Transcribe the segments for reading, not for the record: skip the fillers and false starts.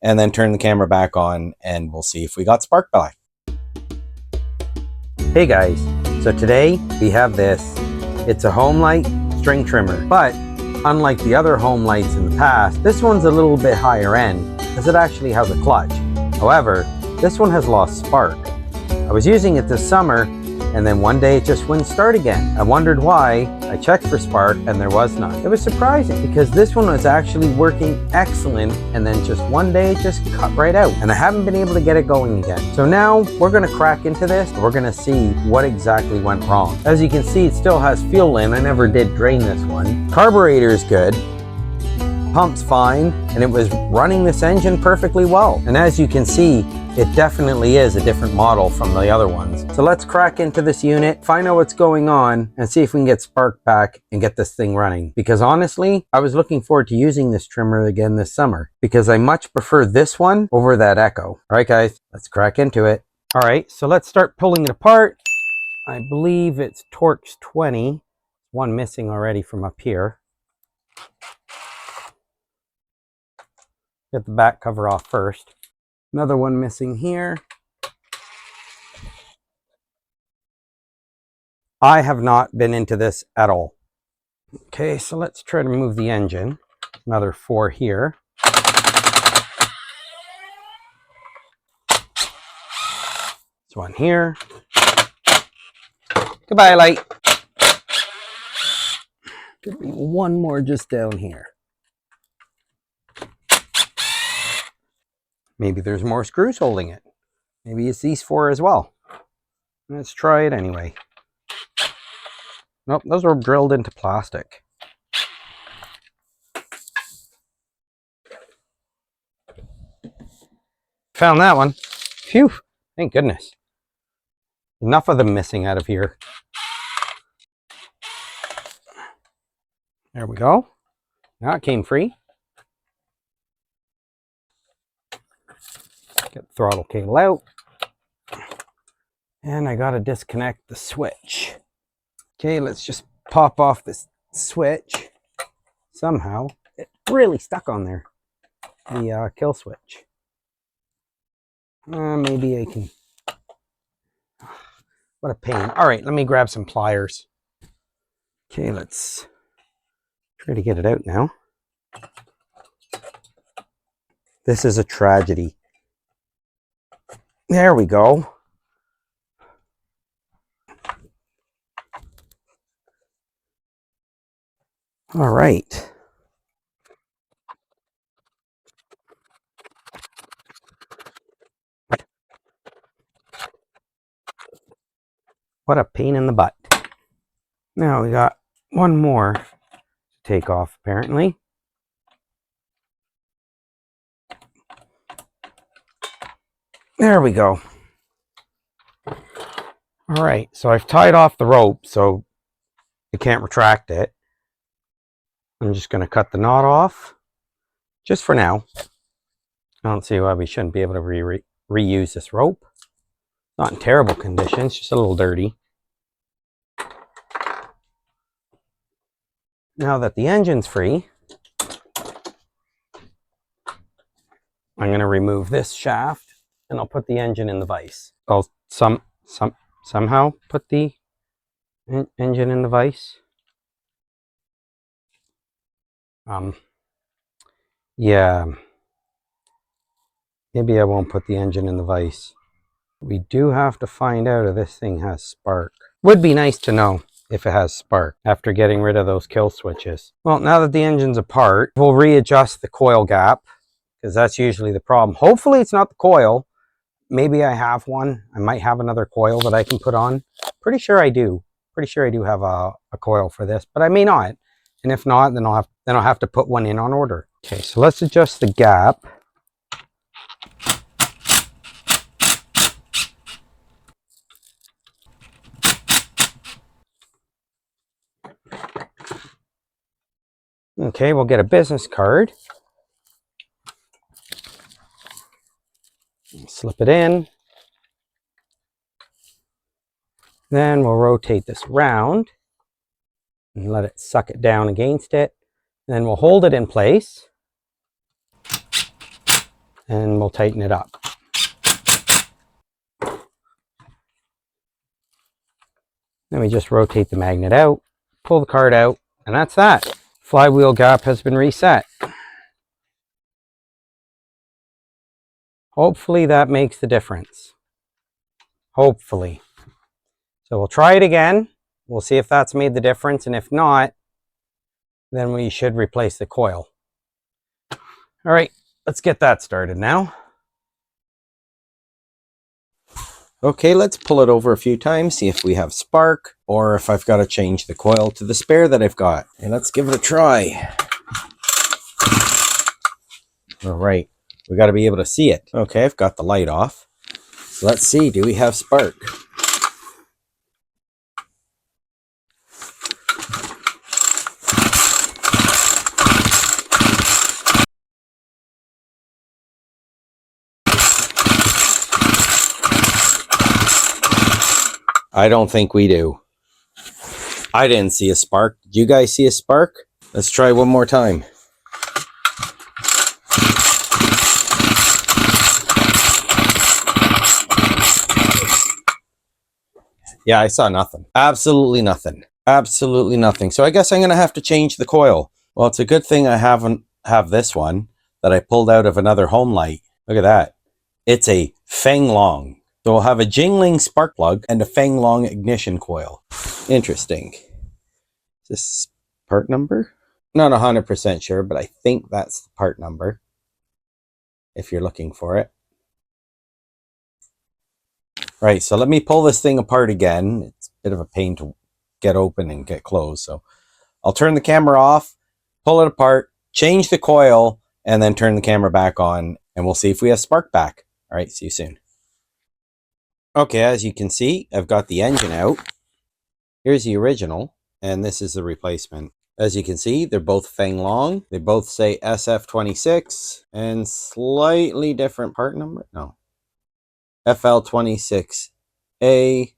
and then turn the camera back on and we'll see if we got spark back. Hey guys, so today we have this. It's a home light string trimmer, but unlike the other home lights in the past, this one's a little bit higher end because it actually has a clutch. However, this one has lost spark. I was using it this summer and then one day it just wouldn't start again. I wondered why. I checked for spark and there was none. It was surprising because this one was actually working excellent and then just one day it just cut right out and I haven't been able to get it going again. So now we're going to crack into this. We're going to see what exactly went wrong. As you can see, it still has fuel in. I never did drain this one. Carburetor is good. Pump's fine, and it was running this engine perfectly well. And as you can see, it definitely is a different model from the other ones. So let's crack into this unit, find out what's going on, and see if we can get spark back and get this thing running. Because honestly, I was looking forward to using this trimmer again this summer because I much prefer this one over that Echo. All right, guys, let's crack into it. All right, so let's start pulling it apart. I believe it's Torx 20. One missing already from up here. Get the back cover off first. Another one missing here. I have not been into this at all. Okay, so let's try to move the engine. Another 4 here. This one here. Goodbye, light. Could be one more just down here. Maybe there's more screws holding it. Maybe it's these 4 as well. Let's try it anyway. Nope, those were drilled into plastic. Found that one. Phew, thank goodness. Enough of them missing out of here. There we go. Now it came free. Get the throttle cable out. And I gotta disconnect the switch. Okay, let's just pop off this switch. Somehow, it really stuck on there. The kill switch. Maybe I can... What a pain. All right, let me grab some pliers. Okay, let's try to get it out now. This is a tragedy. There we go. All right. What a pain in the butt. Now we got one more to take off, apparently. There we go. All right, so I've tied off the rope so you can't retract it. I'm just going to cut the knot off, just for now. I don't see why we shouldn't be able to reuse this rope. Not in terrible condition, it's just a little dirty. Now that the engine's free, I'm going to remove this shaft and I'll put the engine in the vise. I'll somehow put the engine in the vise. Yeah, maybe I won't put the engine in the vise. We do have to find out if this thing has spark. Would be nice to know if it has spark after getting rid of those kill switches. Well, now that the engine's apart, we'll readjust the coil gap because that's usually the problem. Hopefully it's not the coil. Maybe I have one. I might have another coil that I can put on. Pretty sure I do. Pretty sure I do have a coil for this, but I may not. And if not, then I'll have to put one in on order. Okay, so let's adjust the gap. Okay, we'll get a business card. Slip it in. Then we'll rotate this around and let it suck it down against it. Then we'll hold it in place. and we'll tighten it up. Then we just rotate the magnet out, pull the card out, and that's that. Flywheel gap has been reset. Hopefully that makes the difference. Hopefully. So we'll try it again. We'll see if that's made the difference, and if not, then we should replace the coil. All right, let's get that started now. Okay, let's pull it over a few times, see if we have spark, or if I've got to change the coil to the spare that I've got. And let's give it a try. All right, we got to be able to see it. Okay, I've got the light off. So let's see, do we have spark? I don't think we do. I didn't see a spark. Did you guys see a spark? Let's try one more time. Yeah, I saw nothing. Absolutely nothing. Absolutely nothing. So I guess I'm going to have to change the coil. Well, it's a good thing I have this one that I pulled out of another home light. Look at that. It's a Feng Long. So we'll have a jingling spark plug and a Feng Long ignition coil. Interesting. Is this part number? Not 100% sure, but I think that's the part number, if you're looking for it. Right, so let me pull this thing apart again. It's a bit of a pain to get open and get closed. So I'll turn the camera off, pull it apart, change the coil, and then turn the camera back on, and we'll see if we have spark back. All right, see you soon. Okay, as you can see, I've got the engine out. Here's the original, and this is the replacement. As you can see, they're both Feng Long. They both say SF26 and slightly different part number. No. FL26A,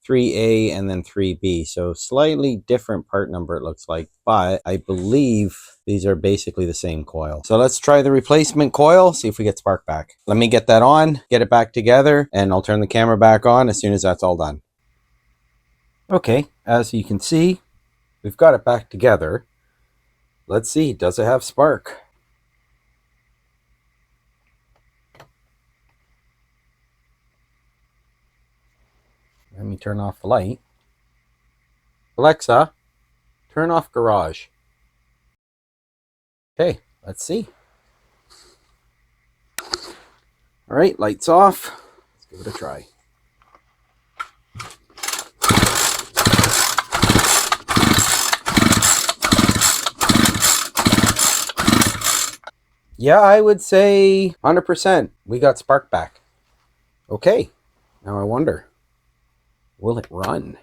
3A, and then 3B. So slightly different part number it looks like, but I believe these are basically the same coil. So let's try the replacement coil, see if we get spark back. Let me get that on, get it back together, and I'll turn the camera back on as soon as that's all done. Okay, as you can see, we've got it back together. Let's see, does it have spark? Let me turn off the light. Alexa, turn off garage. Okay, let's see. All right, lights off. Let's give it a try. Yeah, I would say 100%. We got spark back. Okay, now I wonder, will it run?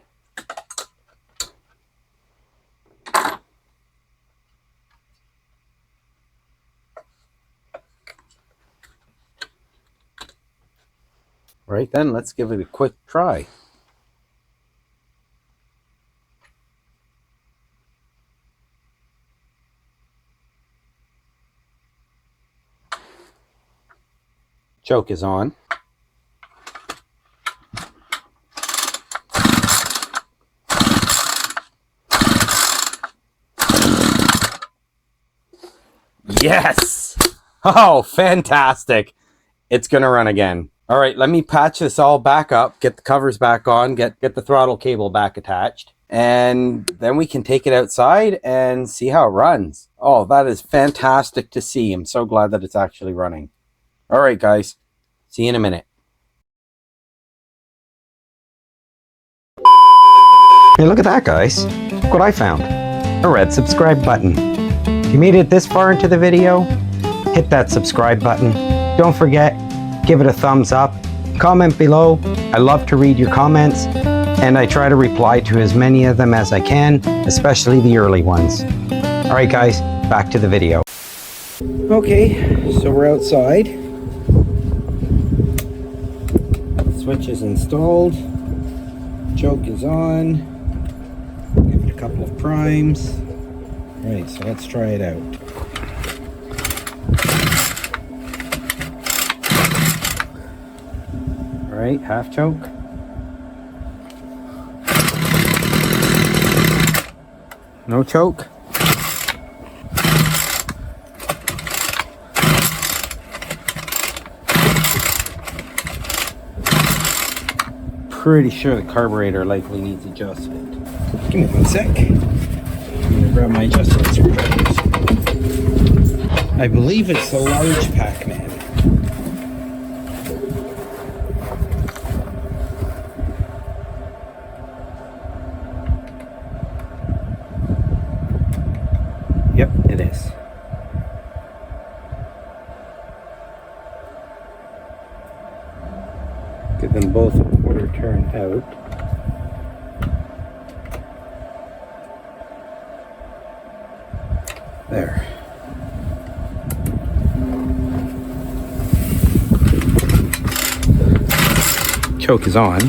Right then, let's give it a quick try. Choke is on. Yes! Oh, fantastic. It's going to run again. All right, let me patch this all back up, get the covers back on, get the throttle cable back attached, and then we can take it outside and see how it runs. Oh, that is fantastic to see. I'm so glad that it's actually running. All right, guys. See you in a minute. Hey, look at that, guys. Look what I found. A red subscribe button. If you made it this far into the video, hit that subscribe button. Don't forget, give it a thumbs up. Comment below. I love to read your comments, and I try to reply to as many of them as I can, especially the early ones. All right, guys, back to the video. Okay, so we're outside. Switch is installed. Choke is on. Give it a couple of primes. All right, so let's try it out. right, half choke. No choke. Pretty sure the carburetor likely needs adjustment. Give me 1 sec. I'm gonna grab my adjustment screwdrivers. I believe it's the large pack, man. Yep, it is. Give them both a quarter turn out. There. Choke is on.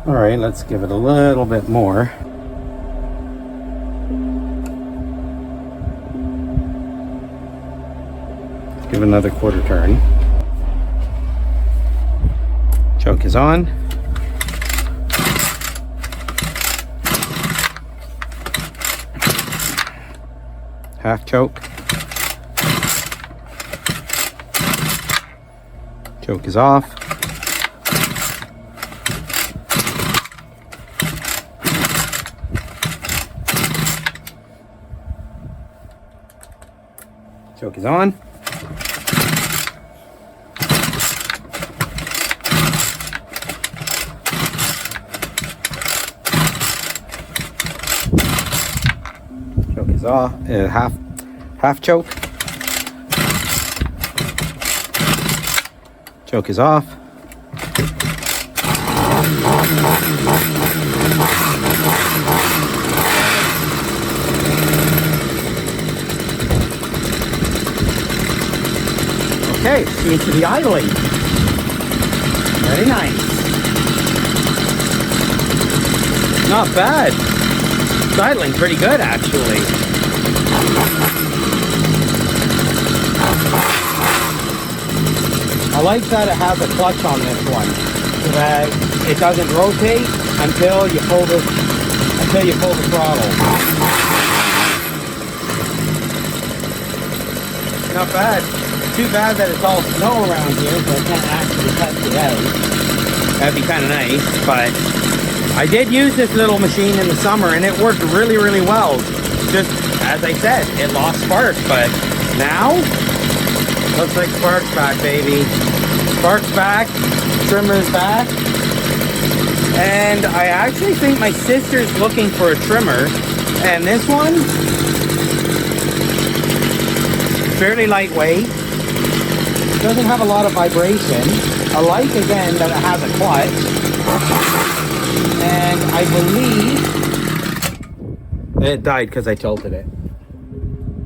All right, let's give it a little bit more. Give it another quarter turn. Choke is on. Half choke. Choke is off. Choke is on. Choke is off. Half choke. Choke is off. Okay, seems to be idling. Very nice. Not bad. It's idling pretty good, actually. I like that it has a clutch on this one, so that it doesn't rotate until you pull the throttle. Not bad. Too bad that it's all snow around here, so I can't actually test it out. That'd be kind of nice, but I did use this little machine in the summer and it worked really, really well. Just as I said, it lost spark, but now looks like spark's back, baby. Spark's back, trimmer's back, and I actually think my sister's looking for a trimmer, and this one, fairly lightweight. Doesn't have a lot of vibration. I like again that it has a clutch, and I believe it died because I tilted it.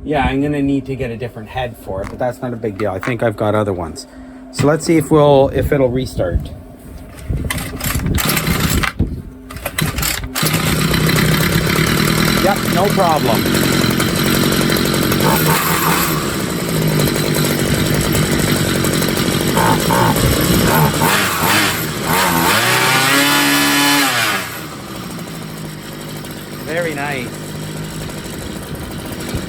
Yeah, I'm gonna need to get a different head for it, but that's not a big deal. I think I've got other ones. So let's see if it'll restart. Yep, no problem. Very nice.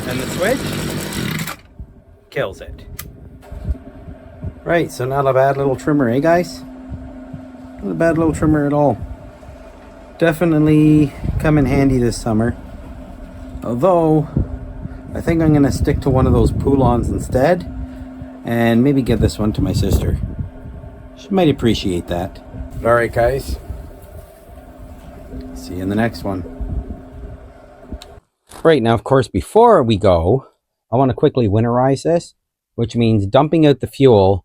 And the switch kills it. Right, so not a bad little trimmer, eh guys? Not a bad little trimmer at all. Definitely come in handy this summer. Although, I think I'm going to stick to one of those Poulons instead. And maybe give this one to my sister. She might appreciate that. Alright guys. See you in the next one. Right, now of course before we go, I want to quickly winterize this. Which means dumping out the fuel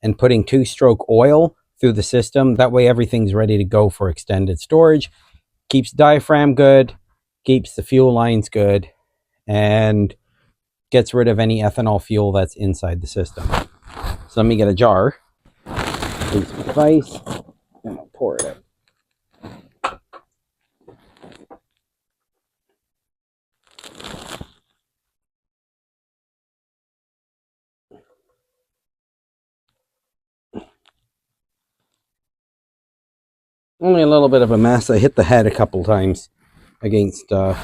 and putting 2-stroke oil through the system. That way everything's ready to go for extended storage. Keeps diaphragm good, keeps the fuel lines good, and gets rid of any ethanol fuel that's inside the system. So let me get a jar, use my device, and I'll pour it out. Only a little bit of a mess. I hit the head a couple times against a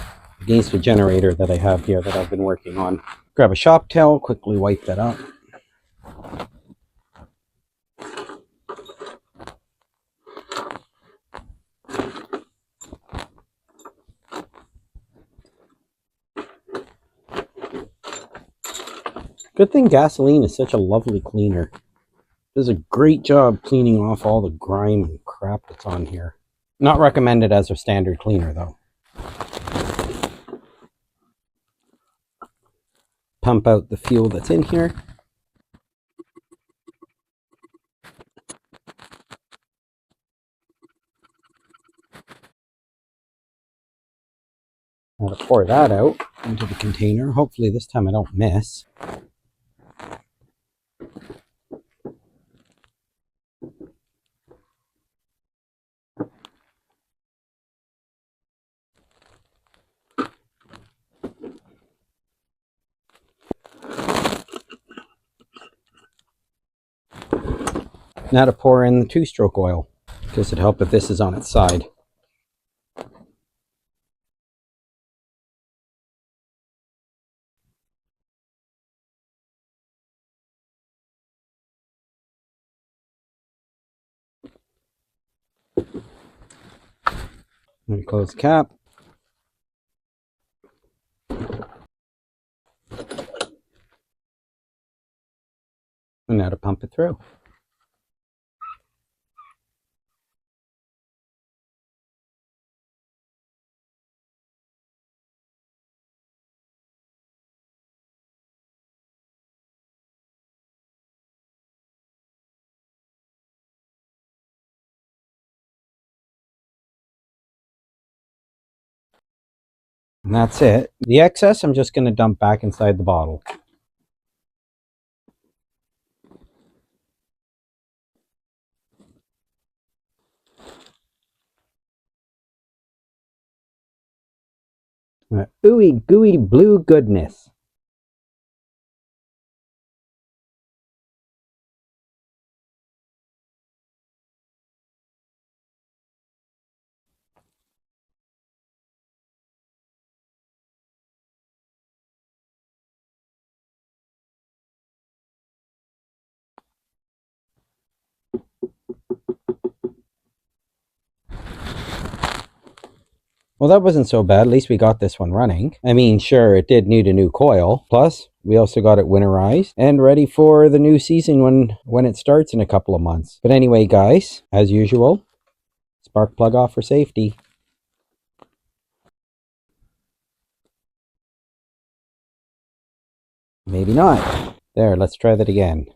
generator that I have here that I've been working on. Grab a shop towel, quickly wipe that up. Good thing gasoline is such a lovely cleaner. It does a great job cleaning off all the grime and crap that's on here. Not recommended as a standard cleaner though. Pump out the fuel that's in here. I'm going to pour that out into the container. Hopefully this time I don't miss. Now to pour in the 2-stroke oil. Because it'd help if this is on its side. Let me close the cap. And now to pump it through. And that's it. The excess I'm just going to dump back inside the bottle. Ooey gooey blue goodness. Well, that wasn't so bad. At least we got this one running. I mean, sure, it did need a new coil. Plus, we also got it winterized and ready for the new season when it starts in a couple of months. But anyway, guys, as usual, spark plug off for safety. Maybe not. There, let's try that again.